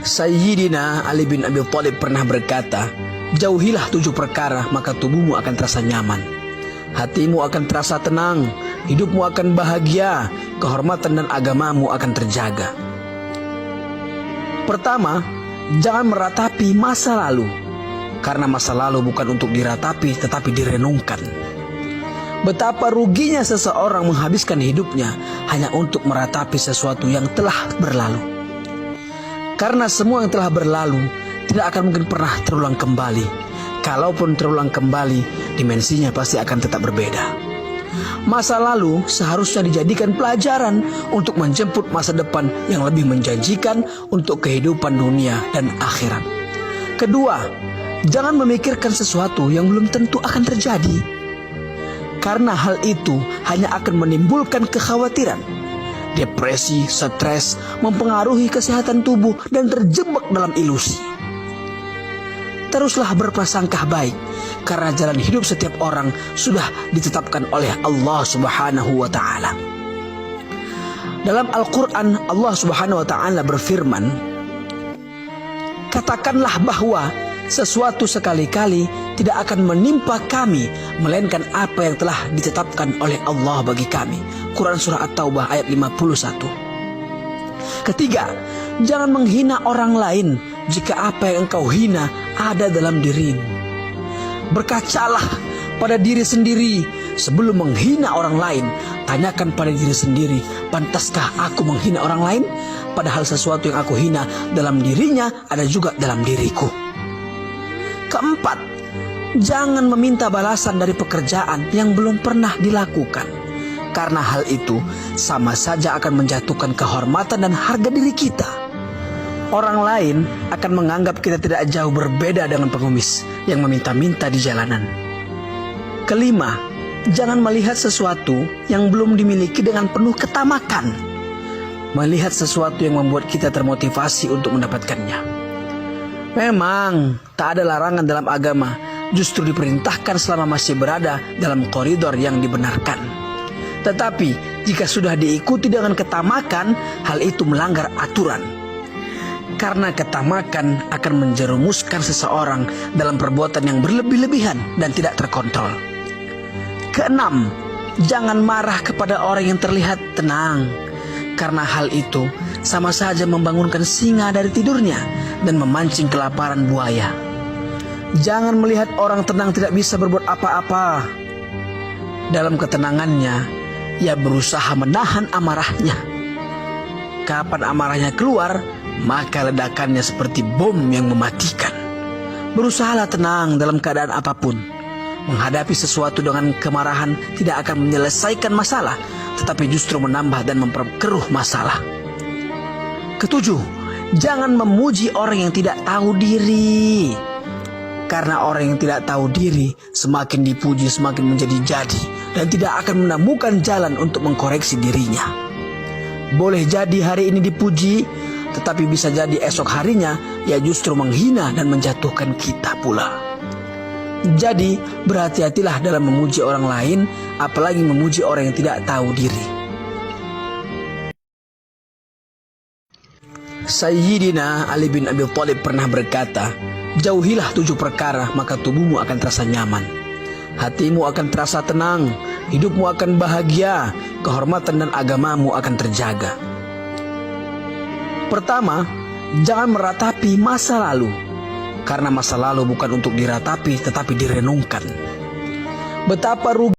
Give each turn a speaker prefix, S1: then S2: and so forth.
S1: Sayyidina Ali bin Abi Thalib pernah berkata, "Jauhilah 7 perkara, maka tubuhmu akan terasa nyaman. Hatimu akan terasa tenang, hidupmu akan bahagia, kehormatan dan agamamu akan terjaga." Pertama, jangan meratapi masa lalu, karena masa lalu bukan untuk diratapi tetapi direnungkan. Betapa ruginya seseorang menghabiskan hidupnya hanya untuk meratapi sesuatu yang telah berlalu. Karena semua yang telah berlalu tidak akan mungkin pernah terulang kembali. Kalaupun terulang kembali, dimensinya pasti akan tetap berbeda. Masa lalu seharusnya dijadikan pelajaran untuk menjemput masa depan yang lebih menjanjikan untuk kehidupan dunia dan akhirat. Kedua, jangan memikirkan sesuatu yang belum tentu akan terjadi. Karena hal itu hanya akan menimbulkan kekhawatiran. Depresi, stres, mempengaruhi kesehatan tubuh dan terjebak dalam ilusi. Teruslah berprasangka baik, karena jalan hidup setiap orang sudah ditetapkan oleh Allah Subhanahu wa Ta'ala. Dalam Al-Quran, Allah Subhanahu wa Ta'ala berfirman, "Katakanlah bahwa sesuatu sekali-kali tidak akan menimpa kami melainkan apa yang telah ditetapkan oleh Allah bagi kami." Quran Surah At-Taubah ayat 51. Ketiga, jangan menghina orang lain jika apa yang engkau hina ada dalam dirimu. Berkacalah pada diri sendiri sebelum menghina orang lain. Tanyakan pada diri sendiri, pantaskah aku menghina orang lain? Padahal sesuatu yang aku hina dalam dirinya ada juga dalam diriku. Keempat, jangan meminta balasan dari pekerjaan yang belum pernah dilakukan. Karena hal itu sama saja akan menjatuhkan kehormatan dan harga diri kita. Orang lain akan menganggap kita tidak jauh berbeda dengan pengemis yang meminta-minta di jalanan. Kelima, jangan melihat sesuatu yang belum dimiliki dengan penuh ketamakan. Melihat sesuatu yang membuat kita termotivasi untuk mendapatkannya. Memang tak ada larangan dalam agama, justru diperintahkan selama masih berada dalam koridor yang dibenarkan. Tetapi jika sudah diikuti dengan ketamakan, hal itu melanggar aturan. Karena ketamakan akan menjerumuskan seseorang dalam perbuatan yang berlebih-lebihan dan tidak terkontrol. Keenam, jangan marah kepada orang yang terlihat tenang. Karena hal itu sama saja membangunkan singa dari tidurnya dan memancing kelaparan buaya. Jangan melihat orang tenang tidak bisa berbuat apa-apa. Dalam ketenangannya, ia berusaha menahan amarahnya. Kapan amarahnya keluar, maka ledakannya seperti bom yang mematikan. Berusahalah tenang dalam keadaan apapun. Menghadapi sesuatu dengan kemarahan tidak akan menyelesaikan masalah, tetapi justru menambah dan memperkeruh masalah. Ketujuh, jangan memuji orang yang tidak tahu diri. Karena orang yang tidak tahu diri semakin dipuji semakin menjadi-jadi dan tidak akan menemukan jalan untuk mengkoreksi dirinya. Boleh jadi hari ini dipuji, tetapi bisa jadi esok harinya ia justru menghina dan menjatuhkan kita pula. Jadi berhati-hatilah dalam memuji orang lain, apalagi memuji orang yang tidak tahu diri. Sayyidina Ali bin Abi Thalib pernah berkata, "Jauhilah 7 perkara, maka tubuhmu akan terasa nyaman. Hatimu akan terasa tenang, hidupmu akan bahagia, kehormatan dan agamamu akan terjaga." Pertama, jangan meratapi masa lalu, karena masa lalu bukan untuk diratapi tetapi direnungkan. Betapa rugi